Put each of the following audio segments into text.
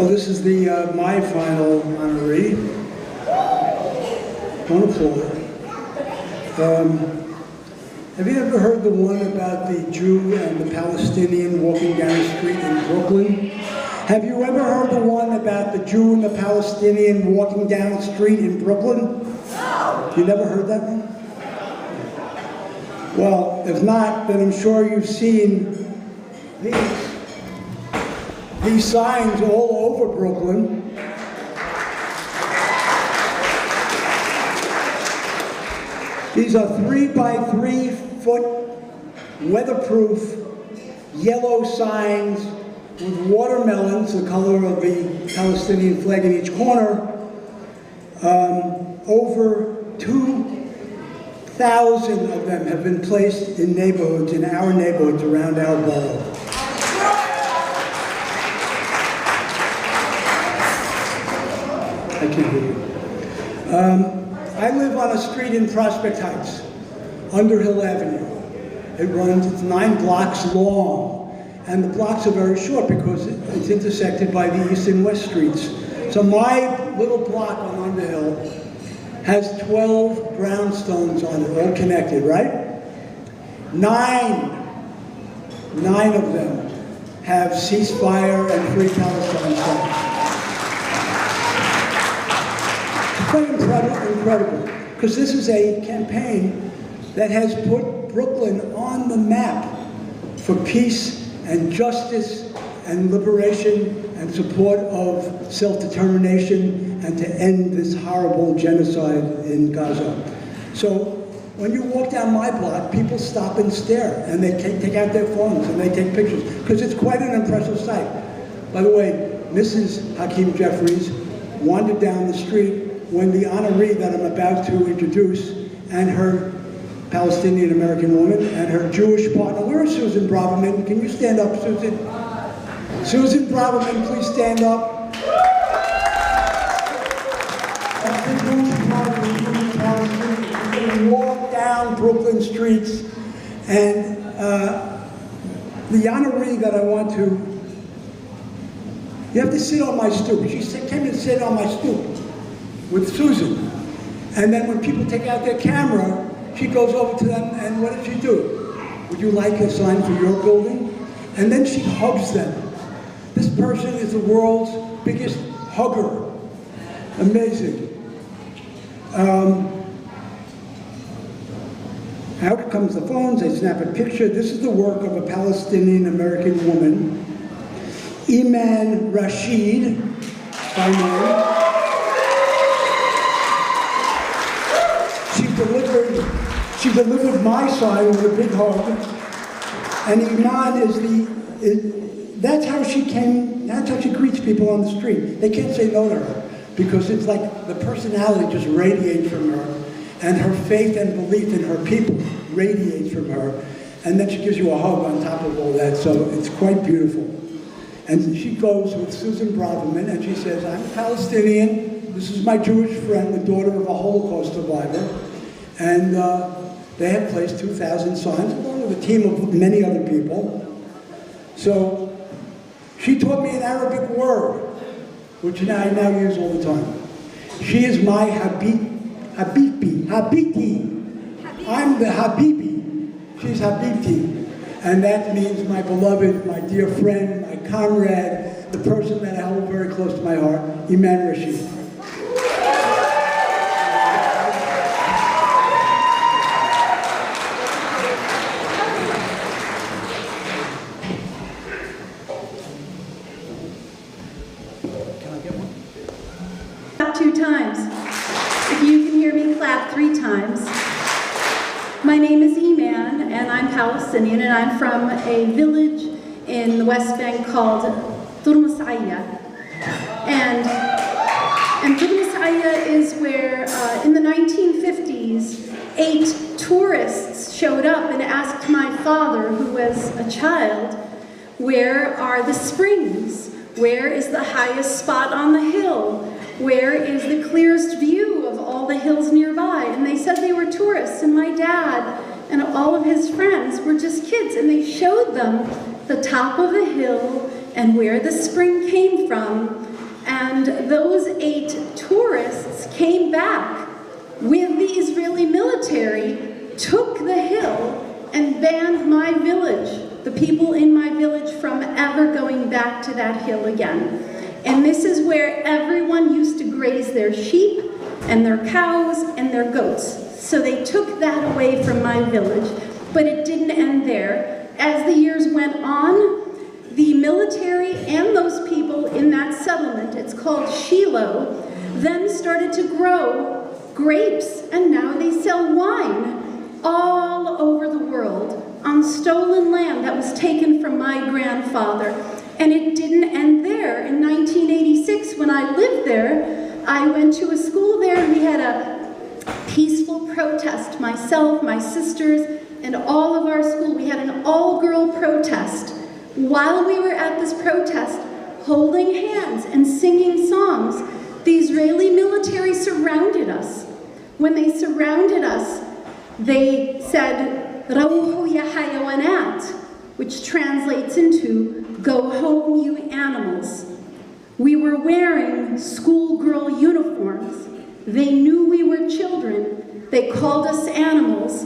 Well, this is the my final honoree. Don't applaud. Have you ever heard the one about the Jew and the Palestinian walking down the street in Brooklyn? Have you ever heard the one about the Jew and the Palestinian walking down the street in Brooklyn? No. You never heard that one? Well, if not, then I'm sure you've seen these signs all over Brooklyn. These are 3 by 3 foot weatherproof yellow signs with watermelons, the color of the Palestinian flag in each corner. Over 2,000 of them have been placed in neighborhoods, in our neighborhoods around our borough. I can't hear you. I live on a street in Prospect Heights, Underhill Avenue. It's 9 blocks long, and the blocks are very short because it's intersected by the East and West streets. So my little block on Underhill has 12 brownstones on it, all connected, right? 9 of them have ceasefire and free Palestine signs. Quite incredible, because this is a campaign that has put Brooklyn on the map for peace and justice and liberation and support of self-determination and to end this horrible genocide in Gaza. So when you walk down my block, people stop and stare, and they take out their phones and they take pictures, because it's quite an impressive sight. By the way, Mrs. Hakeem Jeffries wandered down the street when the honoree that I'm about to introduce and her Palestinian-American woman and her Jewish partner. Where is Susan Braverman? Can you stand up, Susan? Susan Braverman, please stand up. And the Jewish partner, Palestinian, walk down Brooklyn streets, and the honoree that I want to, you have to sit on my stoop. She came to sit on my stoop with Susan. And then when people take out their camera, she goes over to them, and what did she do? Would you like a sign for your building? And then she hugs them. This person is the world's biggest hugger. Amazing. Out comes the phones, they snap a picture. This is the work of a Palestinian-American woman, Eman Rashid, by name. She delivered my sign with a big hug, and Eman that's how she greets people on the street. They can't say no to her, because it's like the personality just radiates from her, and her faith and belief in her people radiates from her, and then she gives you a hug on top of all that, so it's quite beautiful. And she goes with Susan Braverman, and she says, I'm Palestinian, this is my Jewish friend, the daughter of a Holocaust survivor, and they have placed 2,000 signs, along with a team of many other people. So she taught me an Arabic word, which I now use all the time. She is my Habibti. I'm the Habibi. She's Habibti. And that means my beloved, my dear friend, my comrade, the person that I hold very close to my heart, Eman Rashid. Clap 2 times. If you can hear me, clap 3 times. My name is Eman, and I'm Palestinian, and I'm from a village in the West Bank called Turmusaya. And Turmusaya is where, in the 1950s, 8 tourists showed up and asked my father, who was a child, where are the springs? Where is the highest spot on the hill? Where is the clearest view of all the hills nearby? And they said they were tourists, and my dad and all of his friends were just kids, and they showed them the top of the hill and where the spring came from, And those 8 tourists came back with the Israeli military, took the hill, and banned my village, the people in my village, from ever going back to that hill again. And this is where everyone used to graze their sheep and their cows and their goats. So they took that away from my village, but it didn't end there. As the years went on, the military and those people in that settlement, it's called Shiloh, then started to grow grapes, and now they sell wine all over the world on stolen land that was taken from my grandfather. And it didn't end there. In 1986, when I lived there, I went to a school there, and we had a peaceful protest. Myself, my sisters, and all of our school, we had an all-girl protest. While we were at this protest, holding hands and singing songs, the Israeli military surrounded us. When they surrounded us, they said, "Rawhu ya hayawanat," which translates into, "Go home, you animals." We were wearing schoolgirl uniforms. They knew we were children. They called us animals.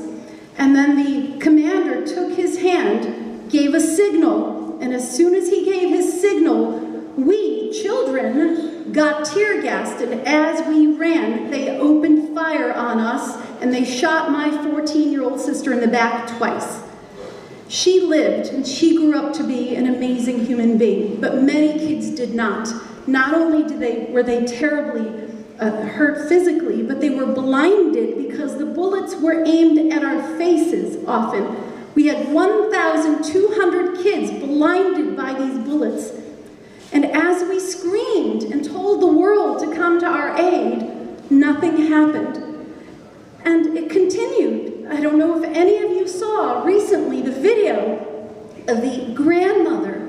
And then the commander took his hand, gave a signal, and as soon as he gave his signal, we, children, got tear gassed, and as we ran, they opened fire on us, and they shot my 14-year-old sister in the back twice. She lived, and she grew up to be an amazing human being, but many kids did not. Not only were they terribly hurt physically, but they were blinded because the bullets were aimed at our faces often. We had 1,200 kids blinded by these bullets. And as we screamed and told the world to come to our aid, nothing happened. And it continued. I don't know if any of you saw recently the video of the grandmother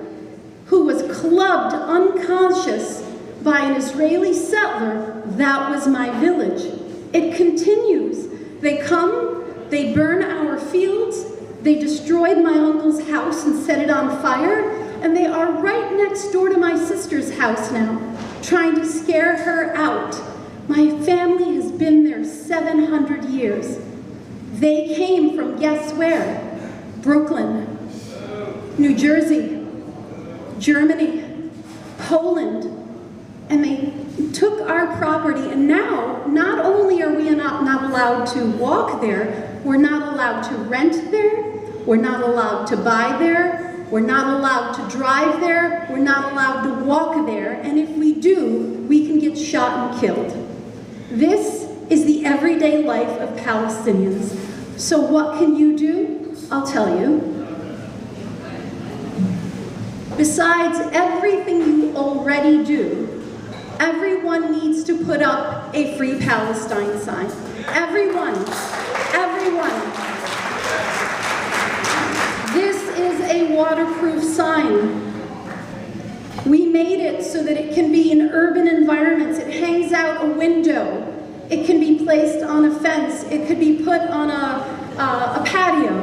who was clubbed unconscious by an Israeli settler. That was my village. It continues. They come, they burn our fields, they destroyed my uncle's house and set it on fire, and they are right next door to my sister's house now, trying to scare her out. My family has been there 700 years. They came from, guess where? Brooklyn, New Jersey, Germany, Poland, and they took our property, and now not only are we not allowed to walk there, we're not allowed to rent there, we're not allowed to buy there, we're not allowed to drive there, we're not allowed to walk there, and if we do, we can get shot and killed. This is the everyday life of Palestinians. So what can you do? I'll tell you. Besides everything you already do, everyone needs to put up a Free Palestine sign. Everyone. Everyone. This is a waterproof sign. We made it so that it can be in urban environments. It hangs out a window. It can be placed on a fence. It could be put on a patio.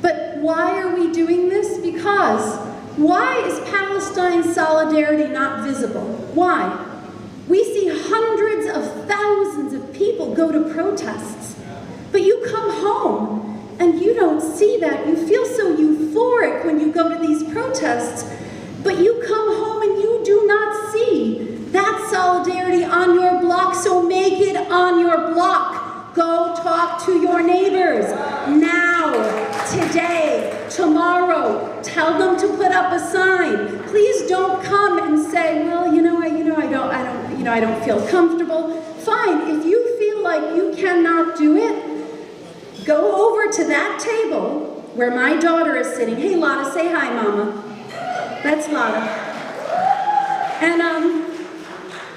But why are we doing this? Because why is Palestine solidarity not visible? Why? We see hundreds of thousands of people go to protests, but you come home and you don't see that. You feel so euphoric when you go to these protests, but you come home and you do not see that solidarity on your block, so make it on your block. Go talk to your neighbors now, today, tomorrow. Tell them to put up a sign. Please don't come and say, well, I don't feel comfortable. Fine, if you feel like you cannot do it, go over to that table where my daughter is sitting. Hey, Lotta, say hi, Mama. That's Lotta. And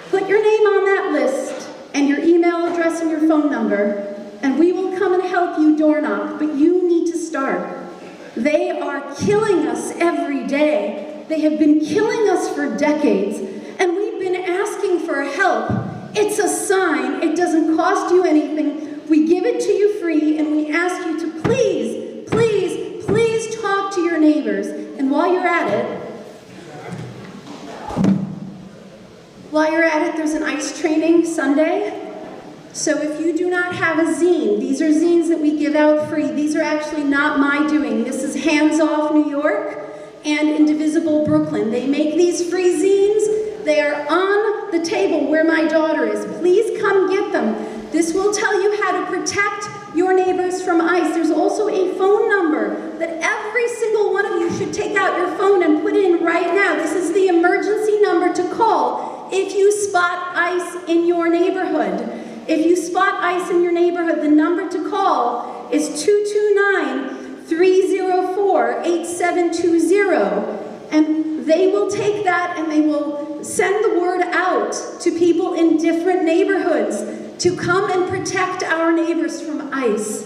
put your name on that list and your email address and your phone number, and we will come and help you door knock, but you need to start. They are killing us every day. They have been killing us for decades, and we've been asking for help. It's a sign. It doesn't cost you anything. We give it to you free, and we ask you to please, please, please talk to your neighbors. And while you're at it, While you're at it, there's an ICE training Sunday. So if you do not have a zine, these are zines that we give out free. These are actually not my doing. This is Hands Off New York and Indivisible Brooklyn. They make these free zines. They are on the table where my daughter is. Please come get them. This will tell you how to protect your neighbors from ICE. There's also a phone number that every single one of you should take out your phone and put in right now. This is the emergency number to call if you spot ICE in your neighborhood. If you spot ICE in your neighborhood, the number to call is 229-304-8720. And they will take that and they will send the word out to people in different neighborhoods to come and protect our neighbors from ICE.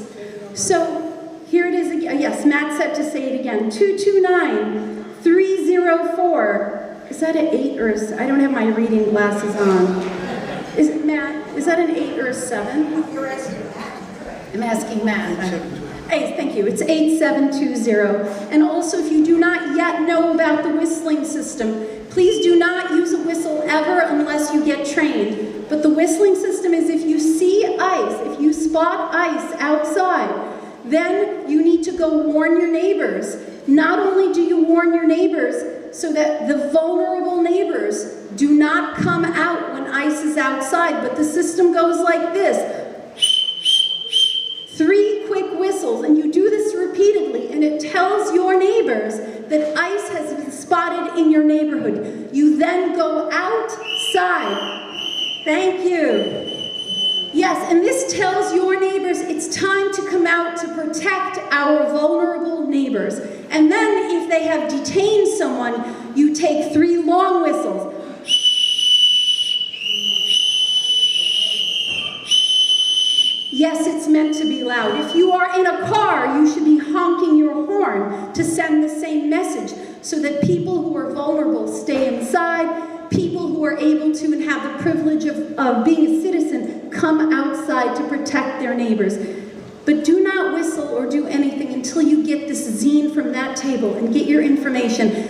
So here it is again. Yes, Matt said to say it again. 229-304. Is that an 8 or I don't have my reading glasses on. Matt, is that an 8 or a 7? You're asking Matt. I'm asking Matt. Hey, thank you. It's 8720. And also, if you do not yet know about the whistling system, please do not use a whistle ever unless you get trained. But the whistling system is if you see ICE, if you spot ICE outside, then you need to go warn your neighbors. Not only do you warn your neighbors so that the vulnerable neighbors do not come out when ICE is outside, but the system goes like this. 3 quick whistles, and you do this repeatedly, and it tells your neighbors that ICE has been spotted in your neighborhood. You then go outside. Thank you. Yes, and this tells your neighbors it's time to come out to protect our vulnerable neighbors. And then if they have detained someone, you take 3 long whistles. Yes, it's meant to be loud. If you are in a car, you should be honking your horn to send the same message so that people who are vulnerable stay inside, people who are able to and have the privilege of being a citizen come outside to protect their neighbors. But do not whistle or do anything until you get this zine from that table and get your information.